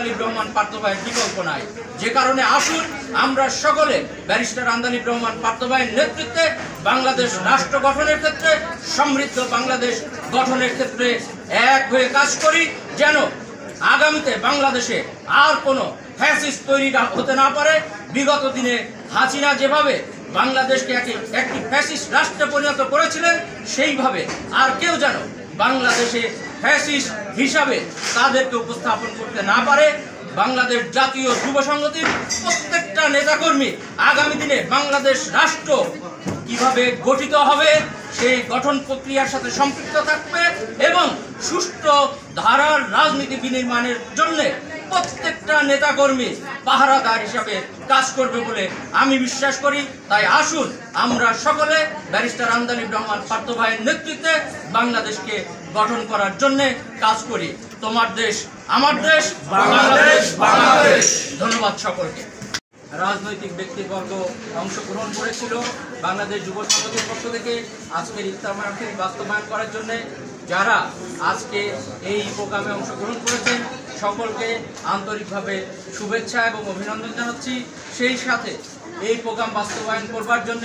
আন্দালিব রহমান পার্থ ভাইয়ের বিকল্প নাই। যে কারণে আসুন আমরা সকলে ব্যারিস্টার আন্দালিব রহমান পার্থ ভাইয়ের নেতৃত্বে বাংলাদেশ রাষ্ট্র গঠনের ক্ষেত্রে, সমৃদ্ধ বাংলাদেশ গঠনের ক্ষেত্রে এক হয়ে কাজ করি, যেন আগামীতে বাংলাদেশে আর কোনো ফ্যাসিস্ট তৈরি হতে না পারে। বিগত দিনে হাসিনা যেভাবে বাংলাদেশকে একটি ফ্যাসিস্ট রাষ্ট্রে পরিণত করেছিলেন, সেইভাবে আর কেউ যেন বাংলাদেশে ফ্যাসিস্ট হিসাবে তাদেরকে উপস্থাপন করতে না পারে। বাংলাদেশ জাতীয় যুব সংহতির প্রত্যেকটা নেতাকর্মী আগামী দিনে বাংলাদেশ রাষ্ট্র কিভাবে গঠিত হবে সেই গঠন প্রক্রিয়ার সাথে সম্পৃক্ত থাকবে এবং সুষ্ঠু ধারার রাজনীতি বিনির্মাণের জন্য প্রত্যেকটা নেতাকর্মী পাহারাদার হিসাবে কাজ করবে বলে আমি বিশ্বাস করি। তাই আসুন আমরা সকলে ব্যারিস্টার আন্দালিব রহমান পার্থ ভাইয়ের নেতৃত্বে বাংলাদেশকে গঠন করার জন্য কাজ করি। তোমার দেশ আমার দেশ, বাংলাদেশ বাংলাদেশ। ধন্যবাদ সকলকে। রাজনৈতিক ব্যক্তিবর্গ অংশগ্রহণ করেছিল বাংলাদেশ যুব সংসদের পক্ষ থেকে আজকের ইফতার মাহফিল বাস্তবায়ন করার জন্য। যারা আজকে এই প্রোগ্রামে অংশগ্রহণ করেছেন সকলকে আন্তরিকভাবে শুভেচ্ছা এবং অভিনন্দন জানাচ্ছি। সেই সাথে এই প্রোগ্রাম বাস্তবায়ন করবার জন্য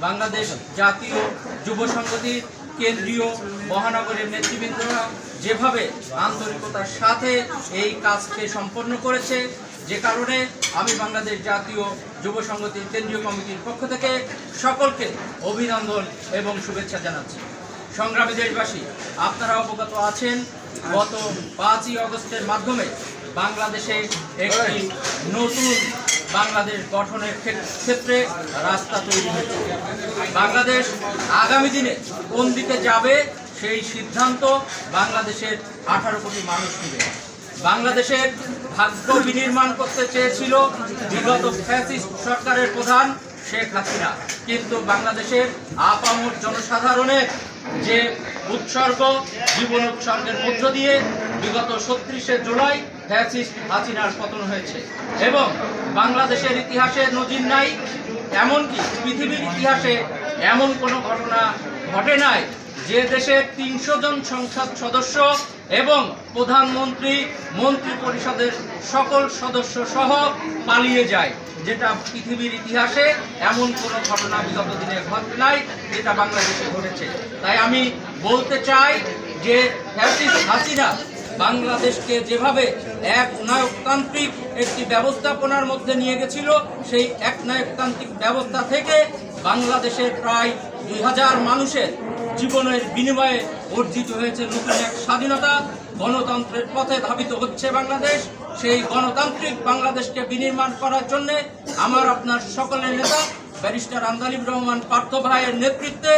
বাংলাদেশ জাতীয় যুব সংসদের কেন্দ্রীয় মহানগরের নেতৃবৃন্দরা যেভাবে আন্তরিকতার সাথে এই কাজকে সম্পন্ন করেছে, যে কারণে আমি বাংলাদেশ জাতীয় যুব সংসদের কেন্দ্রীয় কমিটির পক্ষ থেকে সকলকে অভিনন্দন এবং শুভেচ্ছা জানাচ্ছি। সংগ্রামী দেশবাসী, আপনারা অবগত আছেন গত 5ই আগস্টের মাধ্যমে বাংলাদেশে একটি নতুন বাংলাদেশ গঠনের ক্ষেত্রে রাস্তা তৈরি হয়েছে। বাংলাদেশ আগামী দিনে কোন দিকে যাবে সেই সিদ্ধান্ত বাংলাদেশের 18 কোটি মানুষ নেবে। বাংলাদেশের ভাগ্য বিনির্মাণ করতে চেয়েছিল বিগত ফ্যাসিস্ট সরকারের প্রধান শেখ হাসিনা, কিন্তু বাংলাদেশের আপামর জনসাধারণের যে উৎসর্গ, জীবন উৎসর্গের মধ্য দিয়ে বিগত 36শে জুলাই ফ্যাসিস্ট হাসিনার পতন হয়েছে এবং বাংলাদেশের ইতিহাসে নজির নাই, এমনকি পৃথিবীর ইতিহাসে এমন কোনো ঘটনা ঘটে নাই যে দেশের 300 জন সংসদ সদস্য এবং প্রধানমন্ত্রী, মন্ত্রী পরিষদের সকল সদস্য সহ পালিয়ে যায়। যেটা পৃথিবীর ইতিহাসে এমন কোনো ঘটনা বিগত দিনে ঘটে নাই, যেটা বাংলাদেশে ঘটেছে। তাই আমি বলতে চাই যে ফ্যাসিস্ট হাসিনা বাংলাদেশকে যেভাবে একনায়কতান্ত্রিক একটি ব্যবস্থাপনার মধ্যে নিয়ে গেছিল, সেই একনায়কতান্ত্রিক ব্যবস্থা থেকে বাংলাদেশের প্রায় 2000 মানুষের জীবনের বিনিময়ে অর্জিত হয়েছে নতুন এক স্বাধীনতা। গণতন্ত্রের পথে ধাবিত হচ্ছে বাংলাদেশ। সেই গণতান্ত্রিক বাংলাদেশকে বিনির্মাণ করার জন্য আমার আপনার সকলের নেতা ব্যারিস্টার আন্দালিব রহমান পার্থ ভাইয়ের নেতৃত্বে